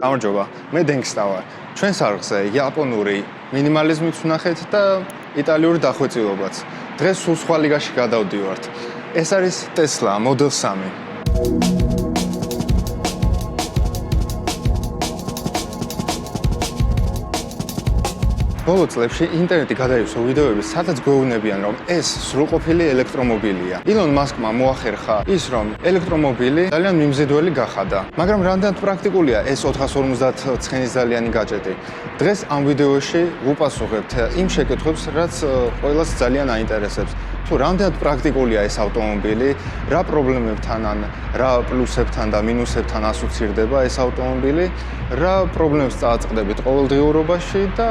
გამარჯობა, მე დენგსტა ვარ. ჩვენს არხზე იაპონური მინიმალიზმიც ვნახეთ და იტალიური დახვეწილობაც. დღეს სულ სხვა ლიგაში გადავდივართ. ეს არის Tesla Model 3. ბოლო წლებში ინტერნეტი გადაივსო ვიდეოები, სადაც გვეუბნებიან, რომ ეს სრულყოფილი ელექტრომობილია. ილონ მასკმა მოახერხა ის, რომ ელექტრომობილი ძალიან მიმზიდველი გახადა. მაგრამ რამდენად პრაქტიკულია ეს 450 ცხენისძალიანი გაჯეტი? დღეს ამ ვიდეოში ვუპასუხებთ იმ შეკითხვებს, რაც ყველას ძალიან აინტერესებს. თუ რამდენად პრაქტიკულია ეს ავტომობილი, რა პრობლემებთან ან რა პლუსებთან და მინუსებთან ასოცირდება ეს ავტომობილი, რა პრობლემებს წააწყდებით ყოველდღიურობაში და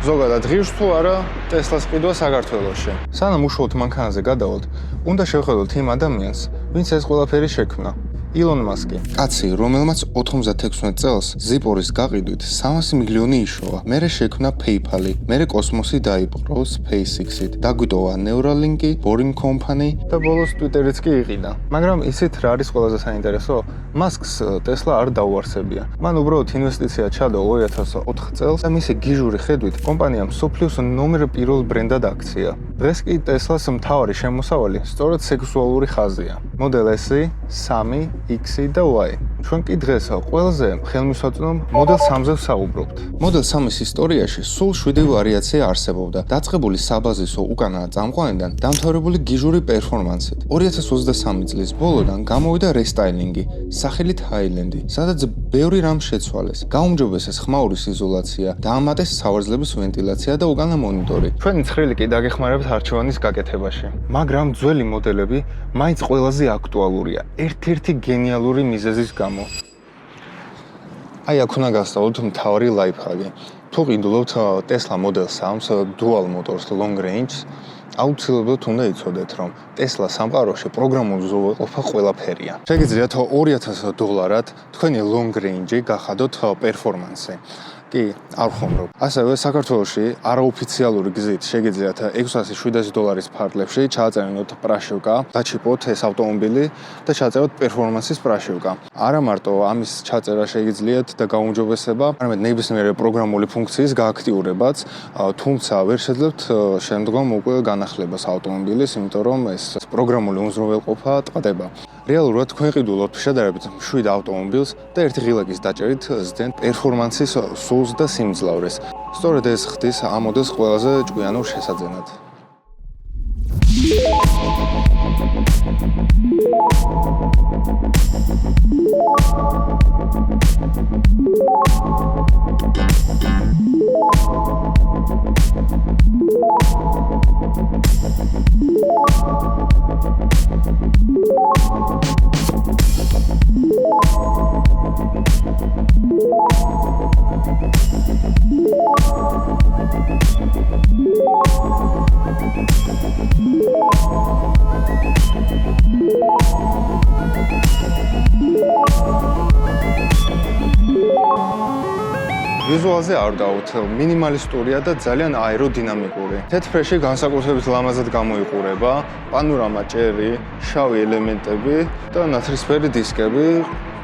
ზოგადად ღირს თუ არა Tesla-ს ყიდვა საქართველოში. სანამ უშუალოდ მანქანაზე გადავალთ, უნდა შევხედოთ იმ ადამიანს, ვინც ეს ყველაფერი შექმნა. ილონ მასკი, კაცი, რომელმაც 96 წელს ზიპორის გაყიდვით 300 მილიონი იშოვა. მერე შექმნა PayPal-ი, მერე კოსმოსი დაიპყრო SpaceX-ით, დაგვიტოვა Neuralink-ი, Boring Company და ბოლოს Twitter-იც კი იყიდა. მაგრამ ისეთ რა არის ყველაზე საინტერესო? მასკს Tesla არ დაუარსებია. მან უბრალოდ ინვესტიცია ჩადო 2004 წელს და მისი გიჟური ხედვით კომპანიამ მსოფლიოს ნომერ 1 ბრენდად აქცია. დღეს კი Tesla-ს მთავარი შემოსავალი სწორედ სექსუალური ხაზია. Model S, 3, X და Y. ჩვენ კი დღეს ყველაზე ხელმისაწვდომ Model 3-ზე ვსაუბრობთ. Model 3-ის ისტორიაში სულ 7 ვარიაცია არსებობდა, დაწყებული საბაზისო უკანა წამყვანიდან დამთავრებული გიჟური პერფორმანსით. 2023 წლის ბოლოდან გამოვიდა რესტაილინგი, სახელით Highland-ი, სადაც ბევრი რამ შეცვალეს. გაუმჯობესეს ხმაურის იზოლაცია, დაამატეს სავარძლების ვენტილაცია და უკანა მონიტორი. ჩვენი ცხრილი კი დაგეხმარებთ არჩევანის გაკეთებაში. მაგრამ ძველი მოდელები მაინც ყველაზე აქტუალურია, ერთ-ერთი გენიალური მიზეზის გამო. აი აქ უნდა გასწავლოთ მთავარი ლაიფჰაკი. თუ ყიდულობთ Tesla Model 3-ს Dual Motors Long Range, აუცილებლად უნდა იცოდეთ, რომ Tesla სამყაროში პროგრამული უზრუნველყოფა ყველაფერია. შეგიძლიათ $2000 თქვენი Long Range-ი გახადოთ პერფორმანსი. კი, არ ხომრობ. ასევე საქართველოში არაოფიციალური გზით შეგიძლიათ $600-700 ფარგლებში ჩააწერინოთ პრაშევკა, დაჩიპოთ ეს ავტომობილი და ჩაწეროთ პერფორმანსის პრაშევკა. არა მარტო ამის ჩაწერა შეგიძლიათ და გაუმჯობესება, არამედ ნებისმიერი პროგრამული ფუნქციის გააქტიურებაც, თუმცა ვერ შეძლებთ შემდგომ უკვე განახლებას ავტომობილის, იმიტომ რომ ეს პროგრამული უზრუნველყოფა ტყდება. რეალურად თქვენ ყიდულობთ შედარებით მშვიდ ავტომობილს და ერთი ღილაკის დაჭერით ზდენთ პერფორმანსის სულს და სიმძლავრეს. სწორედ ეს ხდის ამ მოდელს ყველაზე ჭკვიანურ შესაძენად. ვიზუალზე არ დავთ, მინიმალისტურია და ძალიან აეროდინამიკური. თეთრფერში განსაკუთრებით ლამაზად გამოიყურება, პანორამა ჭერი, შავი ელემენტები და ნაცრისფერი დისკები.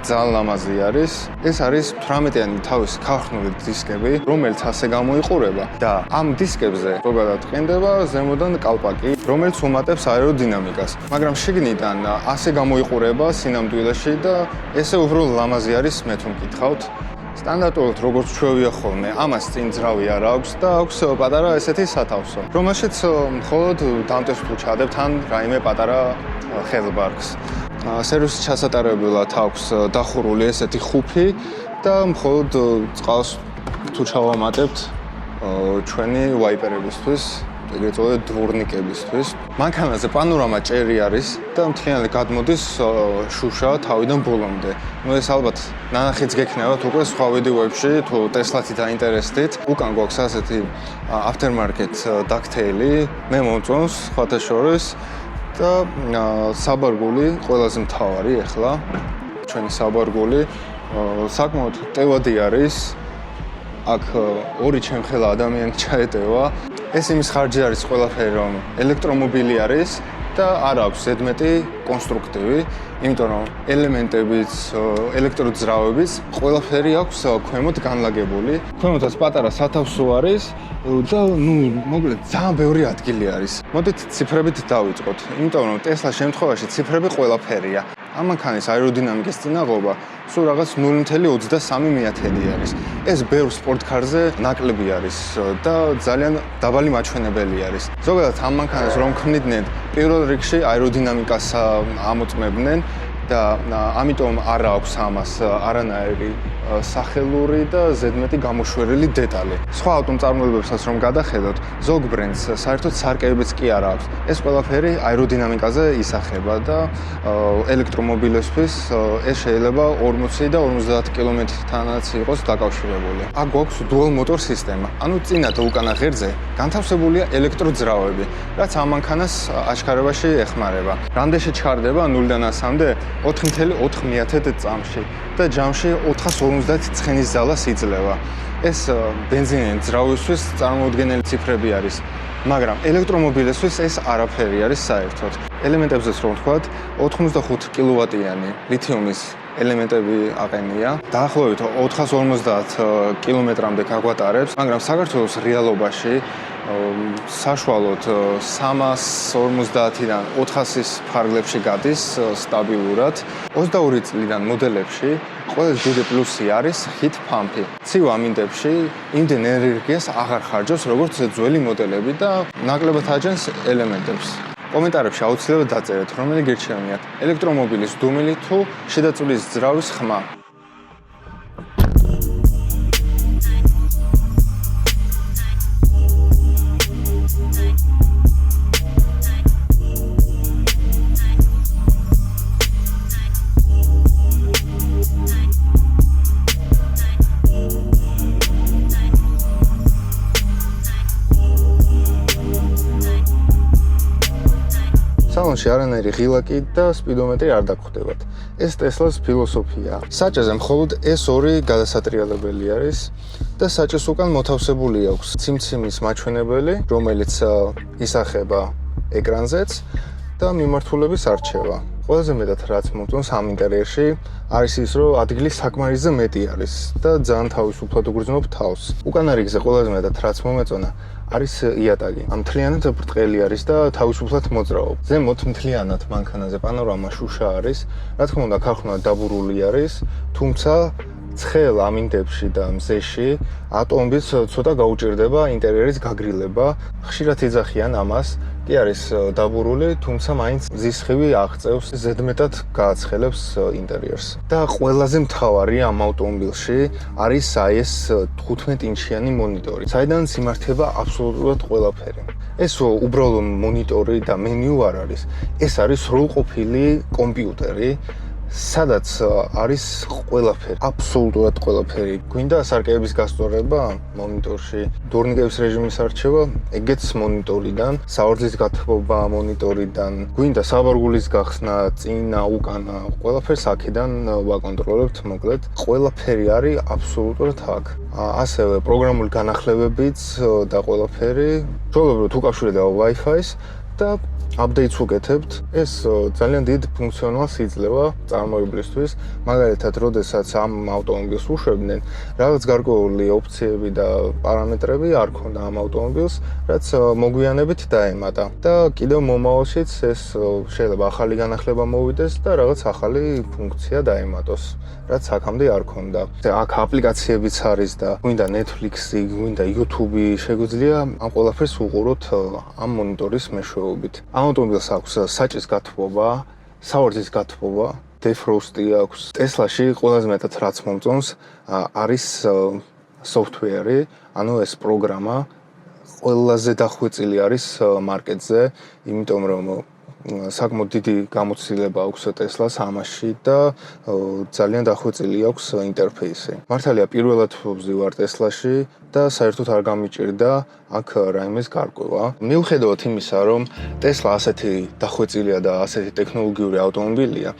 ძალიან ლამაზი არის. ეს არის 18-იანი თავის ქარხნული დისკები, რომელიც ასე გამოიყურება და ამ დისკებზე ზოგადად ყენდება ზემოდან კალპაკი, რომელიც უმატებს აეროდინამიკას. მაგრამ შიგნიდან ასე გამოიყურება სინამდვილეში და ესე უფრო ლამაზი არის, მე თუ მკითხავთ. სტანდარტულად როგორც ჩვევია ხოლმე, ამას წინ ძრავი არ აქვს და აქვს პატარა ესეთი სათავსო, რომელშიც მხოლოდ დამტეს თუ ჩადებთ ან რაიმე პატარა ხელბარგს. სერვისის ჩასატარებლად აქვს დახურული ესეთი ხუფი და მხოლოდ წყალს თუ ჩავამატებთ ჩვენი ვაიპერებისთვის, ეგრეთ წოდებული დვორნიკებისთვის. მანქანაზე პანორამა ჭერი არის და მთლიანად გადმოდის შუშა თავიდან ბოლომდე. ეს ალბათ ნანახიც გექნებათ უკვე სხვა ვიდეოებში, თუ Tesla-ით დაინტერესდით. უკან გვაქვს ასეთი aftermarket ducktail-ი, მე მომწონს სხვათა შორის და საბარგული ყველაზე მთავარი ახლა ჩვენი საბარგული საკმაოდ ტევადი არის. აქ ორი ჩემხელა ადამიანი ჩაეტევა. ეს იმის ხარჯი არის ყველაფერი, რომ ელექტრომობილი არის და არ აქვს ზედმეტი კონსტრუქტივი, იმიტომ რომ ელემენტებიც, ელექტროძრავებიც ყველაფერი აქვს ქვემოთ განლაგებული. ქვემოთაც პატარა სათავსო არის და მოკლედ ძალიან ბევრი ადგილი არის. მოდით ციფრებით დავიწყოთ, იმიტომ რომ Tesla შემთხვევაში ციფრები ყველაფერია. ამ მანქანის აეროდინამიკის წინაღობა სულ რაღაც 0.23 არის. ეს ბევრ სპორტკარზე ნაკლები არის და ძალიან დაბალი მაჩვენებელი არის. ზოგადად ამ მანქანას რომ ქმნიდნენ, პირველ რიგში აეროდინამიკას ამოწმებდნენ და ამიტომ არ აქვს ამას არანაირი სახელური და ზედმეტი გამოშვერილი დეტალი. სხვა ავტომწარმოებებსაც რომ გადახედოთ, ზოგ ბრენდს საერთოდ სარკეებიც კი არ აქვს. ეს ყველაფერი აეროდინამიკაზე ისახება და ელექტრომობილისთვის ეს შეიძლება 40 და 50 კმ-თანაც იყოს დაკავშირებული. აქ გვაქვს dual motor სისტემა. ანუ წინა და უკანა ღერძზე განთავსებულია ელექტროძრავები, რაც ამ მანქანას აჩქარებაში ეხმარება. რამდენში ჩქარდება 0-დან 100-მდე 4.4 წამში და ჯამში 450 ცხენის ძალას იძლევა. ეს ბენზინიანი ძრავისთვის წარმოუდგენელი ციფრები არის, მაგრამ ელექტრომობილისთვის ეს არაფერი არის საერთოდ. ელემენტებზეც რომ ვთქვათ, 85 კილოვატიანი ლითიუმის ელემენტები აყენია. დაახლოებით 450 კილომეტრამდე გაგვატარებს, მაგრამ საქართველოს რეალობაში საშუალოდ 350-დან 400-ის ფარგლებში გადის სტაბილურად. 22 წლიდან მოდელებში ყველაზე დიდი პლუსი არის heat pump-ი. ცივ ამინდებში იმდენ ენერგიას აღარ ხარჯავს, როგორც ძველი მოდელები და ნაკლებად აჯენს ელემენტებს. კომენტარებში აუცილებლად დაწერეთ, რომელი გირჩევნიათ, ელექტრომობილის დუმილი თუ შედაწულის ძრავის ხმა. სალონში არანაირი ღილაკი და სპიდომეტრი არ დაგხვდებათ. ეს Tesla-ს ფილოსოფიაა. საჭეზე მხოლოდ ეს ორი გადასატრიალებელი არის და საჭეს უკან მოთავსებული აქვს ციმციმის მაჩვენებელი, რომელიც ისახება ეკრანზეც და მიმართულების არჩევა. ყველაზე მეტად რაც მომწონს ამ ინტერიერში არის ის, რომ ადგილი საკმარისზე მეტი არის და ძალიან თავისუფლად უგრძნობ თავს. უკანა რიგზე ყველაზე მეტად რაც მომეწონა არის იატაკი. მთლიანად ბრტყელი არის და თავისუფლად მოძრაობ. ზემოთ მთლიანად მანქანაზე პანორამა შუშა არის. რა თქმა უნდა, ქარხნა დაბურული არის, თუმცა ცხელ ამინდებში და მზეში ავტომობილს ცოტა გაუჭირდება ინტერიერის გაგრილება. ხშირად ეძახიან ამას. კი არის დაბურული, თუმცა მაინც მზის სხივი აღწევს, ზედმეტად გააცხელებს ინტერიერს. და ყველაზე მთავარი ამ ავტომობილში არის ეს 15 ინჩიანი მონიტორი, საიდან იმართება აბსოლუტურად ყველაფერი. ეს უბრალო მონიტორი და მენიუ არ არის. ეს არის სრულყოფილი კომპიუტერი, სადაც არის ყველაფერი, აბსოლუტურად ყველაფერი. გვინდა სარკეების გასწორება მონიტორში, დურნიკების რეჟიმის არჩევა, ეგეც მონიტორიდან, საორძის გათბობა მონიტორიდან, გვინდა საბარგულის გახსნა, წინა, უკანა, ყველაფერს აქედან ვაკონტროლებთ, მოკლედ, ყველაფერი არის აბსოლუტურად აქ. ასევე პროგრამული განახლებებიც და ყველაფერი, ჩვეულებრივ უკავშირდება Wi-Fi-ს და updates უკეთებთ. ეს ძალიან დიდ ფუნქციონალს იძლევა წარმოებლისთვის. მაგალითად, როდესაც ამ ავტომობილს უშვებდნენ, რაღაც გარკვეული ოფციები და პარამეტრები არ ქონდა ამ ავტომობილს, რაც მოგვიანებით დაემატა. და კიდევ მომავალშიც ეს შეიძლება ახალი განახლება მოვიდეს და რაღაც ახალი ფუნქცია დაემატოს, რაც აქამდე არ ქონდა. აქ აპლიკაციებიც არის და გვინდა Netflix-ი, გვინდა YouTube-ი, შეგვიძლია ამ ყველაფერს უყუროთ ამ მონიტორის მეშვეობით. ამ ავტომობილს აქვს საჭის გათბობა, საორძის გათბობა, defrost-ი აქვს. Tesla-ში ყველაზე მეტად რაც მომწონს არის software-ი, ანუ ეს პროგრამა ყველაზე დახვეწილი არის მარკეტზე, იმიტომ რომ საკმაოდ დიდი გამოცდილება აქვს Tesla-ს ამაში და ძალიან დახვეწილი აქვს ინტერფეისი. მართალია პირველად ვზივარ Tesla-ში და საერთოდ არ გამიჭირდა აქ რაიმეს გარკვევა. მიუხედავად იმისა, რომ Tesla ასეთი დახვეწილია და ასეთი ტექნოლოგიური ავტომობილია,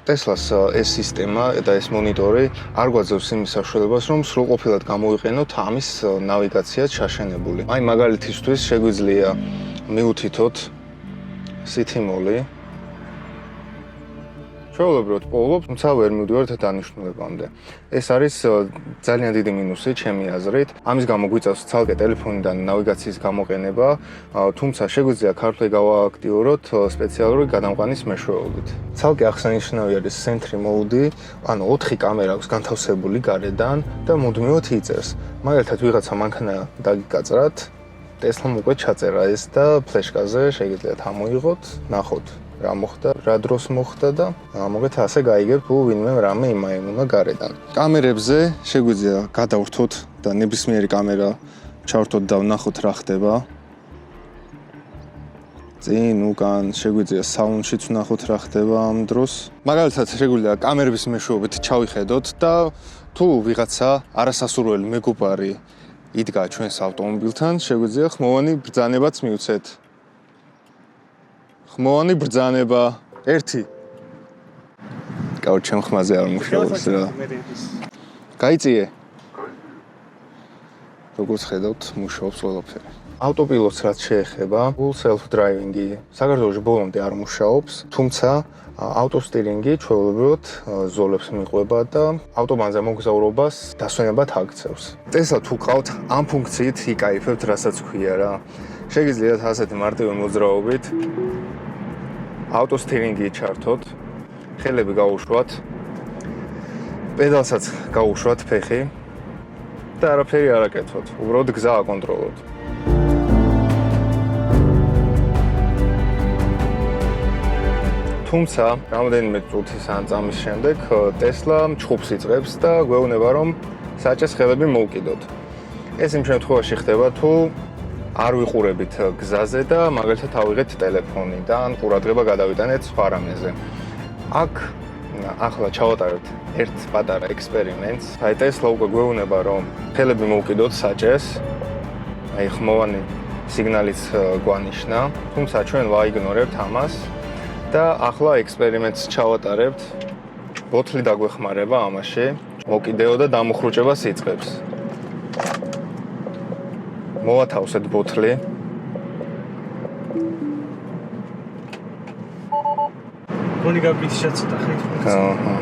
Tesla-ს ეს სისტემა და ეს მონიტორი არ გვაძლევს იმის საშუალებას, რომ სრულყოფილად გამოიყენოთ ამის ნავიგაცია ჩაშენებული. აი მაგალითისთვის შეგვიძლია მიუთითოთ სითიმოლი. ჩვეულებრივად პოულობ, თუმცა ვერ მივდივართ დანიშნულებამდე. ეს არის ძალიან დიდი მინუსი ჩემი აზრით. ამის გამო გვიწევს ცალკე ტელეფონიდან ნავიგაციის გამოყენება, თუმცა შეგვიძლია CarPlay გავააქტიუროთ სპეციალური გადამყვანის მეშვეობით. ცალკე აღსანიშნავი არის Sentry Mode, ანუ 4 კამერა აქვს განთავსებული გარედან და მუდმივად იწევს. მაგალითად ვიღაცა მანქანა დაგიკაწრათ, Tesla-მ უკვე ჩაწერა ეს და ფლეშკაზე შეგიძლიათ ამოიღოთ, ნახოთ რა მოხდა, რა დროს მოხდა და მოგეთ ასე გაიგებთ, თუ ვინმე რამე იმაიმუნა გარედან. კამერებზე შეგვიძლია გადავრთოთ და ნებისმიერი კამერა ჩავრთოთ და ვნახოთ რა ხდება. წინ, უკან, შეგვიძლია საუნდშიც ვნახოთ რა ხდება ამ დროს. მაგალითად, შეგვიძლია კამერების მეშვეობით ჩავიხედოთ და თუ ვიღაცა არასასურველი მეგობარი იდგა ჩვენს ავტომობილთან, შეგვიძლია ხმოვანი ბრძანებაც მივცეთ. ხმოვანი ბრძანება 1. კაუჩემ ხმაზე არ მუშაობს რა. გაიწიე. როგორც ხედავთ, მუშაობს ყველაფერი. ავტოპილოტს რაც შეეხება, full self-driving-ი საქართველოში ბოლომდე არ მუშაობს, თუმცა ავტოსტირინგი ჩვეულებრივად ზოლებს მიყვება და ავტობანზე მოგზაურობას დასვენებად აქცევს. Tesla თუ ყავთ ამ ფუნქციით იკაიფებთ, რასაც ქვია რა. შეგიძლიათ ასეთი მარტივი მოძრაობით ავტოსტირინგი ჩართოთ, ხელები გაუშვათ, პედალსაც გაუშვათ ფეხი და არაფერი არ აკეთოთ, უბრალოდ გზა აკონტროლოთ. თუმცა, რამდენიმე წუთის ან წამის შემდეგ Tesla ჩხუბს იწყებს და გვეუბნება, რომ საჭეს ხელები მოვკიდოთ. ეს იმ შემთხვევაში ხდება, თუ არ ვიყურებით გზაზე და მაგალითად ავიღეთ ტელეფონი და ან ყურადღება გადავიტანეთ სხვა რამეზე. აქ ახლა ჩავატარებთ ერთ პატარა ექსპერიმენტს. აი Tesla უკვე გვეუბნება, რომ ხელები მოვკიდოთ საჭეს. აი ხმოვანი სიგნალიც გვანიშნა, თუმცა ჩვენ ვაიგნორებთ ამას და ახლა ექსპერიმენტს ჩავატარებთ. ბოთლი დაგვეხმარება ამაში, მოკიდეო და დამუხრუჭებას იწყებს. მოვათავსეთ ბოთლი. გონი გაგვით შეცდა ხეთ. აჰა.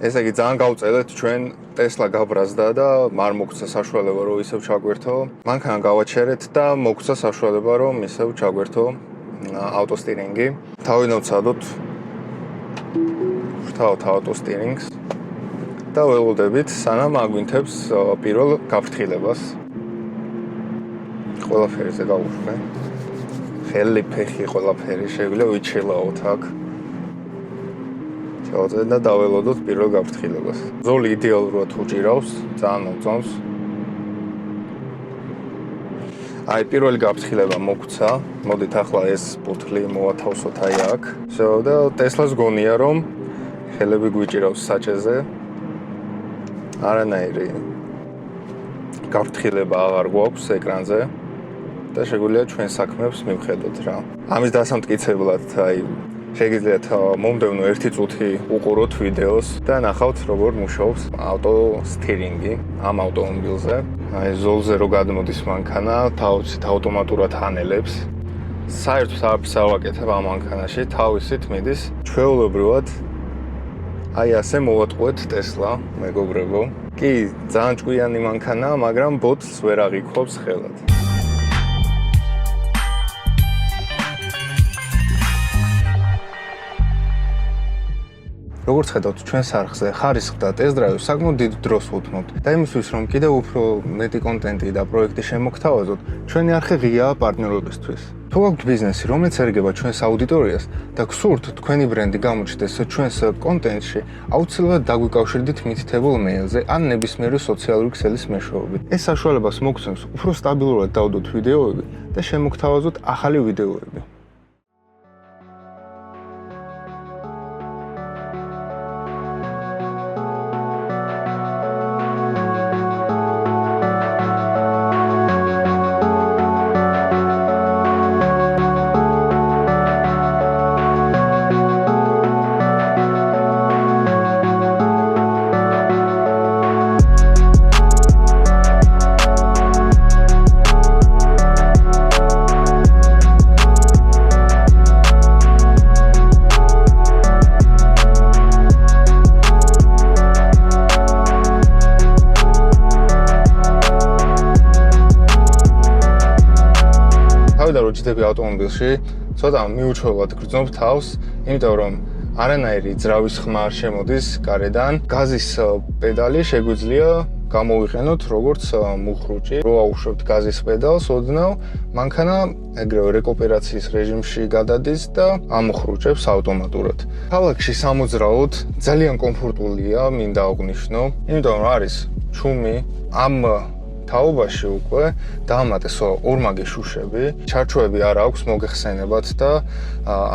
ესე იგი ძალიან გავწელეთ ჩვენ Tesla გაბრაზდა და არ მოგცა საშუალება რომ ისევ ჩაგვერთო. მანქანა გავაჩერეთ და მოგცა საშუალება რომ ისევ ჩაგვერთო ავტოსტირინგი. თავინავცადოთ ვრთავთ ავტოსტირინგს და ველოდებით სანამ აგვინთებს პირველ გაფრთხილებას. ყველაფერზე გავუშვე. ხელი, ფეხი, ყველაფერი შეგვიძლია ვიჩილაოთ აქ. ჩავაწერ და დაველოდოთ პირველ გაფრთხილებას. ზოლი იდეალურად უჭირავს, ძალიან მოგწონს. აი პირველი გაფრთხილება მოგცა. მოდით ახლა ეს ბოთლი მოვათავსოთ აი აქ. და Tesla-ს გონია რომ ხელები გვიჭირავს საჭეზე. არანაირი გაფრთხილება აღარ გვაქვს ეკრანზე და შეგვიძლია ჩვენ საქმეებს მივხედოთ რა. ამის დასამტკიცებლად აი შეგიძლიათ მომდევნო 1 წუთი უყუროთ ვიდეოს და ნახავთ როგორ მუშაობს ავტოსტირინგი ამ ავტომობილზე. აი ზოლზე რო გადმოდის მანქანა, თავისით ავტომატურად ანელებს. საერთოდ არაფერს არ ვაკეთებ ამ მანქანაში, თავისით მიდის. ჩვეულებრივად აი ასე მოვატყუეთ Tesla, მეგობრებო. კი, ძალიან ჭკვიანი მანქანაა, მაგრამ ბოთლს ვერ აღიქვამს ხელად. როგორც ხედავთ, ჩვენს არხზე ხარისხს და ტესტ-დრაივს საკმაოდ დიდ დროს ვუთმობთ და იმისთვის, რომ კიდევ უფრო მეტი კონტენტი და პროექტი შემოგთავაზოთ, ჩვენი არხი ღიაა პარტნიორობისთვის. თუ გაქვთ ბიზნესი, რომელიც ერგება ჩვენს აუდიტორიას და გსურთ თქვენი ბრენდი გამოჩნდეს ჩვენს კონტენტში, აუცილებლად დაგვიკავშირდით მითითებულ მეილზე ან ნებისმიერი სოციალური ქსელის მეშვეობით. ეს საშუალებას მოგცემს უფრო სტაბილურად დავდოთ ვიდეოები და შემოგთავაზოთ ახალი ვიდეოები. ჯდები ავტომობილში, ცოტა მიუჩვევლად გრძნობ თავს, იმიტომ რომ არანაირი ძრავის ხმა არ შემოდის გარედან. გაზის პედალი შეგვიძლია გამოვიყენოთ როგორც მუხრუჭი. რო აუშვებთ გაზის პედალს ოდნავ, მანქანა ეგრევე რეკუპერაციის რეჟიმში გადადის და ამუხრუჭებს ავტომატურად. ქალაქში სამოძრაოდ ძალიან კომფორტულია, მინდა აღვნიშნო, იმიტომ რომ არის ჩუმი, ამ თაობაში უკვე დაამატეს ორმაგი შუშები, ჩარჩოები არ აქვს მოგეხსენებათ და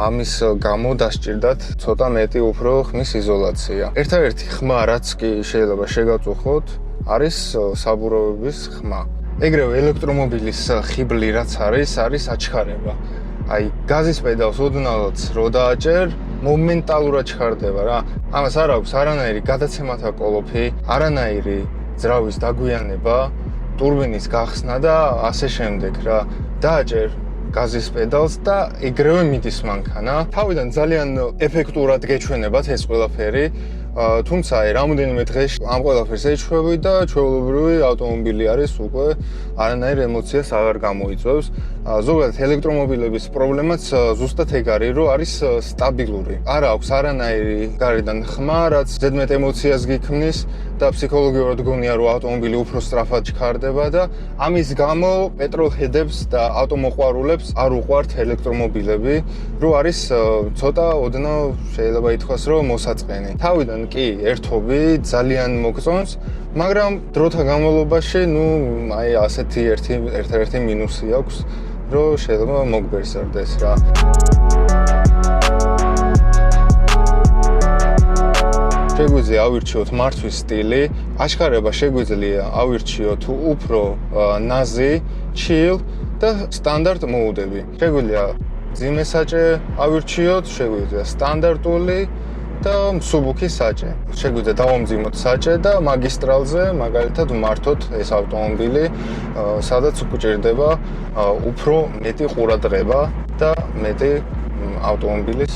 ამის გამო დასჭირდათ ცოტა მეტი უფრო ხმის იზოლაცია. ერთადერთი ხმა, რაც კი შეიძლება შეგაწუხოთ, არის საბურავების ხმა. ეგრევე ელექტრომობილის ხიბლი რაც არის აჩქარება. აი, გაზის პედალს ოდნავად რო დააჭერ, მომენტალურად ჩქარდება რა. ამას არ აქვს არანაირი გადაცემათა კოლოფი, არანაირი ძრავის დაგვიანება, ტურბინის გახსნა და ასე შემდეგ რა. დააჭერ გაზის პედალს და ეგრევე მიდის მანქანა. თავიდან ძალიან ეფექტურად გეჩვენებათ ეს ყველაფერი. თუმცა აი რამოდენიმე დღეში ამ ყველაფერს ეჩვევი და ჩვეულებრივი ავტომობილი არის უკვე არანაირ ემოციას აღარ გამოიწვევს. ზოგადად ელექტრომობილების პრობლემაც ზუსტად ეგ არის, რომ არის სტაბილური. არ აქვს არანაირი გარედან ხმა, რაც ზედმეტ ემოციას გიქმნის და ფსიქოლოგიურად გონია, რომ ავტომობილი უფრო სწრაფად ჩქარდება და ამის გამო პეტროლჰედებს და ავტომოყვარულებს არ უყვართ ელექტრომობილები, რომ არის ცოტა ოდნავ შეიძლება ითქვას, რომ მოსაწყენი. თავიდან კი ერთობი ძალიან მოგწონს, მაგრამ დროთა განმავლობაში, აი ასეთი ერთადერთი მინუსი აქვს, რომ შეიძლება მოგბერსარდეს რა. შეგვიძლია ავირჩიოთ მართვის სტილი, აშკარება შეგვიძლია ავირჩიოთ უფრო ნაზი, chill და სტანდარტ მოუდები. შეგვიძლია მძიმე საჭე ავირჩიოთ, შეგვიძლია სტანდარტული და მსუბუქი საჭე. შეგვიძლია დავამძიმოთ საჭე და მაგისტრალზე მაგალითად ვმართოთ ეს ავტომობილი, სადაც გვჭირდება უფრო მეტი ყურადღება და მეტი ავტომობილის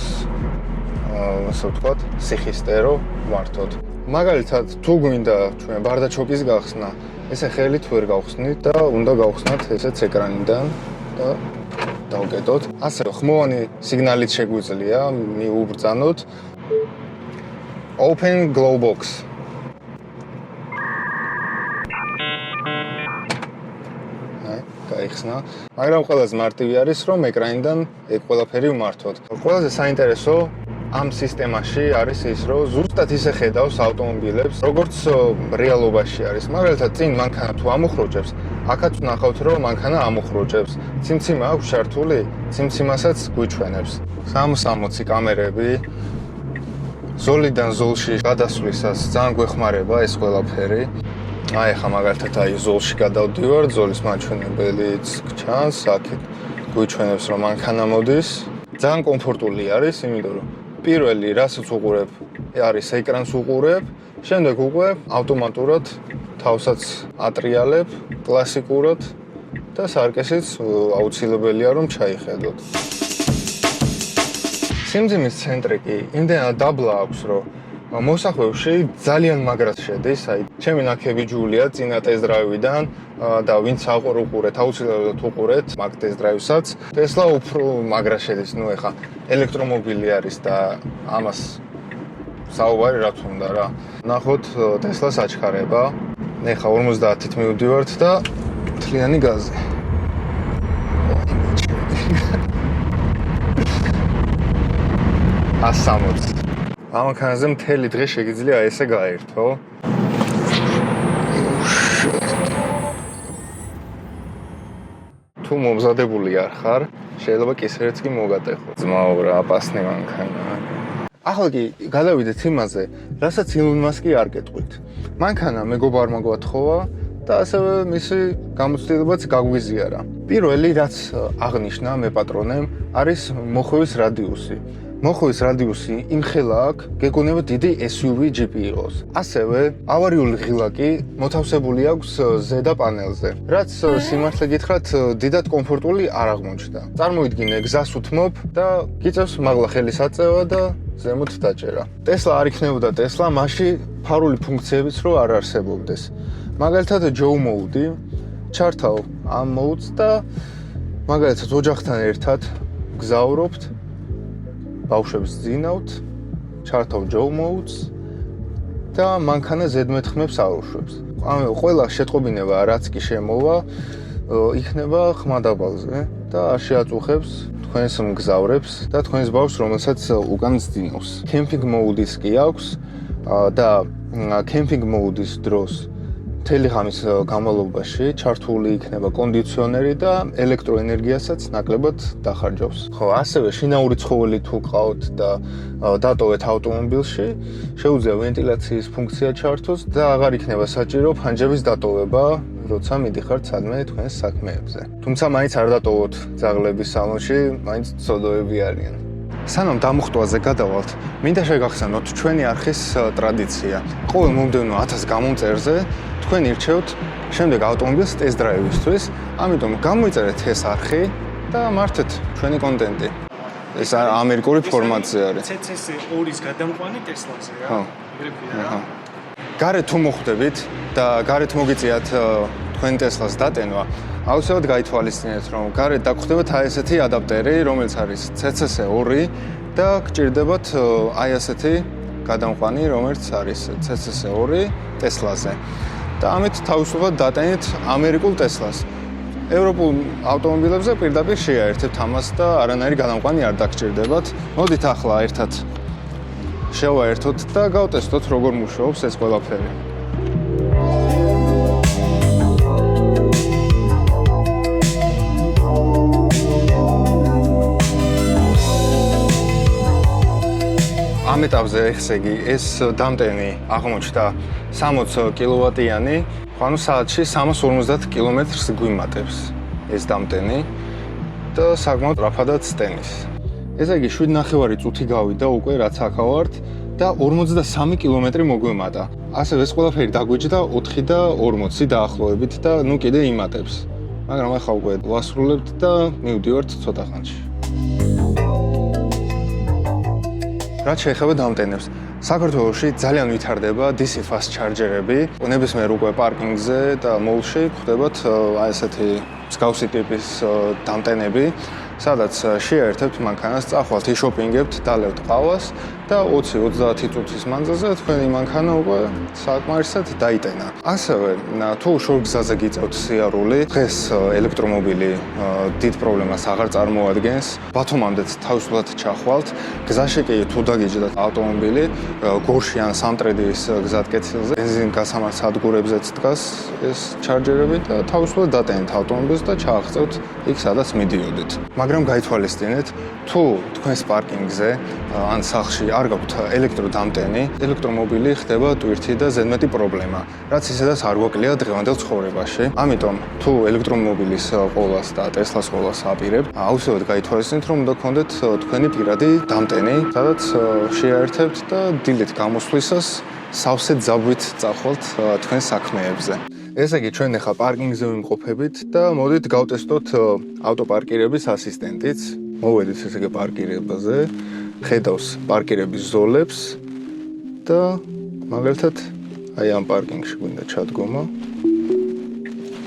ასე ვთქვათ, სიხისტერო ვმართოთ. მაგალითად, თუ გვინდა ჩვენ ბარდაჩოკის გახსნა, ესე ხელით ვერ გავხსნით და უნდა გავხსნათ ესეც ეკრანიდან და დავკეტოთ. ასევე ხმოვანი სიგნალით შეგვიძლია მიუბრძანოთ Open Glow Box. გაიხსნა, მაგრამ ყველაზე მარტივი არის, რომ ეკრანიდან ეგ ყველაფერი ვმართოთ. ყველაზე საინტერესო ამ სისტემაში არის ის, რომ ზუსტად ისე ხედავს ავტომობილებს, როგორც რეალობაში არის. მაგალითად, წინ მანქანა თუ ამოხროჭებს, აქაც ვნახავთ, რომ მანქანა ამოხროჭებს. ციმციმა აქვს ჩართული, ციმციმასაც გვიჩვენებს. 360 კამერები ზოლიდან ზოლში გადასვლისას ძალიან გვეხმარება ეს ყველაფერი. აი ხა მაგალითად აი ზოლში გადავდივარ, ზოლის მაჩვენებელიც ჩანს, აქეთ გვიჩვენებს რომ მანქანა მოდის. ძალიან კომფორტული არის, იმიტომ რომ პირველი რასაც უყურებ, არის ეკრანს უყურებ, შემდეგ უკვე ავტომატურად თავსაც ატრიალებ კლასიკურად და სარკესიც აუცილებელია რომ ჩაიხედოთ. სიმძიმის ცენტრი კი იმდენად დაბლა აქვს, რომ მოსახვევში ძალიან მაგრად შედის, აი ჩემი ნაქები ჯულია წინა ტესტ-დრაივიდან და ვინც აყურეთ, აუცილებლად უყურეთ მაგ ტესტ-დრაივსაც. Tesla უფრო მაგრად შედის, ეხა ელექტრომობილი არის და ამას საუბარი რაც უნდა რა. ნახოთ Tesla-ს აჩქარება. ეხა 50-ით მივდივართ და მთლიანი გაზი. ასამოც. ამანქანაზე მთელი დღე შეგიძლია ესე გაერთო. თუ მომზადებული არ ხარ, შეიძლება კისერიც კი მოგატეხო. ძმაო რა, აპასნი მანქანა. ახლა კი გადავიდეთ იმაზე, რასაც ილონ მასკი არ გეტყვით. მანქანა მეგობარმა გვათხოვა და ასევე მისი გამოცდილებაც გაგვიზიარა. პირველი რაც აღნიშნა მე პატრონემ არის მოხევის რადიუსი. მოხევის რადიუსი იმხელა აქვს, გეგონება დიდი SUV ჯიპი იყოს. ასევე ავარიული ღილაკი მოთავსებული აქვს ზედა პანელზე, რაც სიმართლე გითხრათ დიდად კომფორტული არ აღმოჩნდა. წარმოიდგინე გზას უთმობ და გიწევს მაღლა ხელის აწევა და ზემოთ დაჭერა. Tesla არ იქნებოდა Tesla, მაშინ ფარული ფუნქციებიც რო არ არსებობდეს. მაგალითად Joe Mode ჩართავ ამ modes და მაგალითად ოჯახთან ერთად გზავრობთ, ბავშვებს ძინავთ, ჩართავ Joe Modes და მანქანა ზედმეტხმებს აუშვებს. ყველა შეტყობინება რაც კი შემოვა, იქნება ხმადაბალზე და არ შეაწუხებს თქვენს მგზავრებს და თქვენს ბავშვს, რომელსაც უკან ძინავს. Camping mode-ის კი აქვს და camping mode-ის დროს მთელი ღამის განმავლობაში ჩართული იქნება კონდიციონერი და ელექტროენერგიასაც ნაკლებად დახარჯავს. ხო, ასევე შინაური ცხოველი თუ ყავთ და დატოვეთ ავტომობილში, შეუძლია ვენტილაციის ფუნქცია ჩართოს და აღარ იქნება საჭირო ფანჯების დატოვება, როცა მიდიხართ სადმე თქვენს საქმეებზე. თუმცა მაინც არ დატოვოთ ძაღლების სალონში, მაინც ცოდოები არიან. სანამ დამუხტვაზე გადავალთ, მინდა შეგახსენოთ ჩვენი არხის ტრადიცია. ყოველ მომდევნო 1000 გამომწერზე თქვენ ირჩევთ შემდეგ ავტომობილს ტესტ-დრაივისთვის, ამიტომ გამოიწერეთ ეს არხი და მართეთ ჩვენი კონტენტი. ეს ამერიკული ფორმატზე არის. CC2-ის გადამყვანი Tesla-ზე რა. ხო. ეგრეა. გარეთ თუ მოხვდებით და გარეთ მოგიწიათ თქვენ Tesla-ს დატენვა, აუცილებლად გაითვალისწინეთ, რომ გარეთ დაგხვდებათ აი ესეთი ადაპტერი, რომელიც არის CC2 და გჭირდებათ აი ესეთი გადამყვანი, რომელიც არის CC2 Tesla-ზე. და ამით თავისუფლად დატენით ამერიკულ Tesla-ს. ევროპულ ავტომობილებზე პირდაპირ შეაერთებთ ამას და არანაირი გადამყვანი არ დაგჭირდებათ. მოდით ახლა ერთად შევაერთოთ და გავტესტოთ, როგორ მუშაობს ეს ყველაფერი. ამ ეტაპზე ესე იგი ეს დამტენი აღმოჩნდა 60 კილოვატიანი, ანუ საათში 350 კილომეტრს გვიმატებს ეს დამტენი და საკმაოდ რაფადად სტენის. ესე იგი 7.5 წუთი გავიდა უკვე რაც ახავართ და 53 კილომეტრი მოგვემატა. ასევე ეს ყველაფერი დაგვიჯდა 4 და 40 დაახლოებით და ნუ კიდე იმატებს. მაგრამ ახლა უკვე ვასრულებთ და მივდივართ ცოტა ხანში. რაც შეეხება დამტენებს, საქართველოში ძალიან ვითარდება DC fast charger-ები. ნებისმიერ უკვე პარკინგზე და მოლში გვხვდებათ აი ესეთი მსგავსი ტიპის დამტენები, სადაც შეერთებთ მანქანას, წახვალთ, იშოპინგებთ, დალევთ ყავას და 20-30 წუთის მანძილზე თქვენი მანქანა უკვე საკმარისად დაიტენა. ასევე თუ შორგზაზე გიწევთ სიარული, დღეს ელექტრომობილი დიდ პრობლემას აღარ წარმოადგენს. ბათუმამდეც თავისუფლად ჩახვალთ. გზაში კი თუ დაგიჯდათ ავტომობილი, გორში ან სამტრედიის გზატკეცილზე, ბენზინგასამართ სადგურებზეც დგას ეს ჩარჯერები და თავისუფლად დატენით ავტომობილს და ჩააღწევთ იქ, სადაც მიდიოდით. მაგრამ გაითვალისწინეთ, თუ თქვენს პარკინგზე ან სახლში არ გაქვთ ელექტროდამტენი, ელექტრომობილი ხდება ტვირთი და ზედმეტი პრობლემა, რაც ისედაც არ გვაკლია დღევანდელ ცხოვრებაში. ამიტომ, თუ ელექტრომობილის ყოლას და Tesla-ს ყოლას აპირებთ, აუცილებლად გაითვალისწინეთ, რომ უნდა გქონდეთ თქვენი პირადი დამტენი, სადაც შეაერთებთ და დილით გამოსვლისას სავსე ძაბვით წახვალთ თქვენ საქმეებზე. ესე იგი, ჩვენ ახლა პარკინგზე ვიმყოფებით და მოდით გავტესტოთ ავტოპარკირების ასისტენტიც. მოვედით ესე იგი პარკირებაზე, ხედავს პარკირების ზოლებს და მაგალითად აი ამ პარკინგში გვინდა ჩადგომა.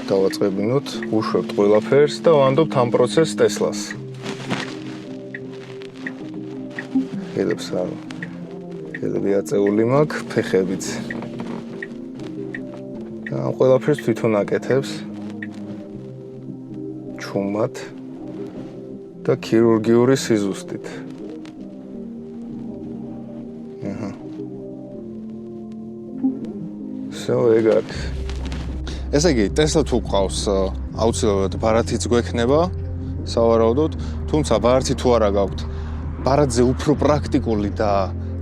დავაწყებინოთ, უშვებთ ყველაფერს და ვანდობთ ამ პროცესს Tesla-ს. ხედავს რა. ხედები აწეული მაქვს, ფეხებიც. ამ ყველაფერს თვითონ აკეთებს ჩუმად და ქირურგიული სიზუსტით. ეგ არის. ესე იგი, Tesla თუ ყავს, აუცილებლად ბარათიც გვექნება, სავარაუდოდ, თუმცა ბარათი თუ არა გაქვთ, ბარათზე უფრო პრაქტიკული და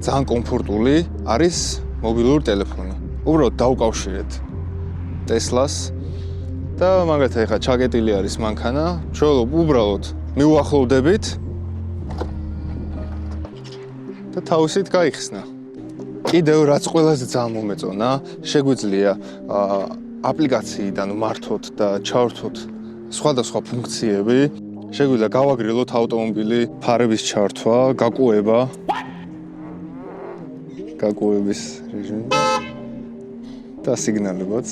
ძალიან კომფორტული არის მობილური ტელეფონი. უბრალოდ დავკავშირეთ Tesla-ს და მაგალითად ახლა ჩაკეტილი არის მანქანა, უბრალოდ მიუახლოვდებით და თავისით გაიხსნა. კიდევ რაც ყველაზე ძალიან მომეწონა, შეგვიძლია აპლიკაციიდან მართოთ და ჩავრთოთ სხვადასხვა ფუნქციები. შეგვიძლია გავაგრილოთ ავტომობილი, ფარების ჩართვა, გაკუების რეჟიმი და სიგნალებაც.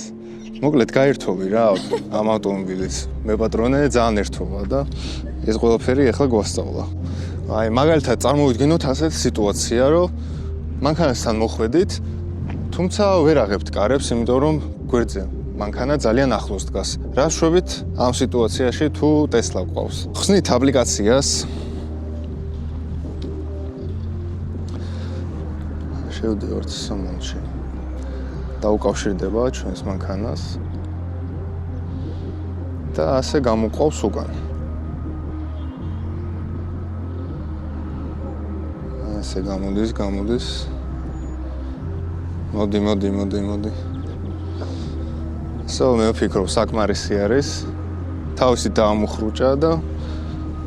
მოკლედ გაერთოვი რა ამ ავტომობილის. მე პატრონე ძალიან ერთოვა და ეს ყველაფერი ახლა გვასწავლა. აი, მაგალითად წარმოვიდგინოთ ასეთ სიტუაცია, რომ მანქანასთან მოხვედით, თუმცა ვერ აღებთ კარებს, იმიტომ რომ გვერდზე მანქანა ძალიან ახლოს დგას. რა ვშვებით ამ სიტუაციაში თუ Tesla გვყავს? ხსნით აპლიკაციას. შევდივართ სამონში. დაუკავშირდება ჩვენს მანქანას. და ასე გამოყავს უკან. ასე გამოდის. მოდი. მე ვფიქრობ, საკმარისი არის. თავისი დაამუხრუჭა და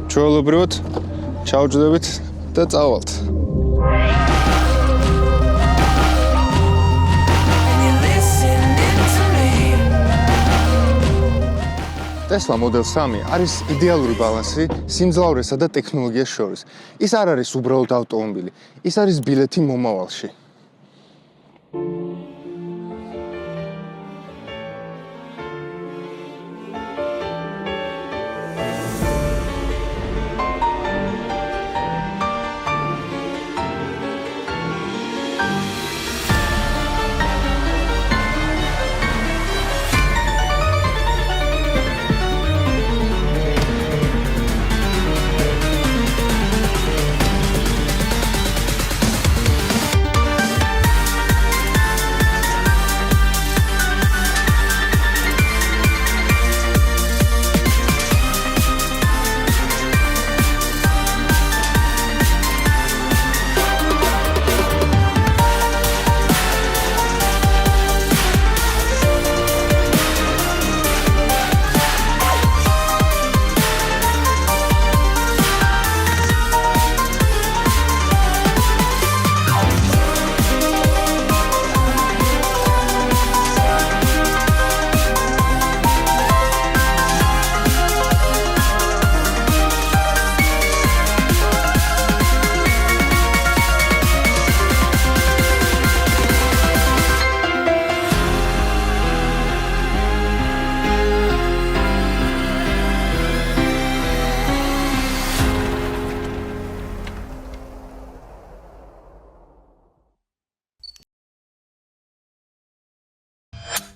ჩვეულებრივად ჩავჯდებით და წავალთ. Tesla Model 3 არის იდეალური ბალანსი სიმძლავრესა და ტექნოლოგიას შორის. ის არ არის უბრალოდ ავტომობილი, ის არის ბილეთი მომავალში.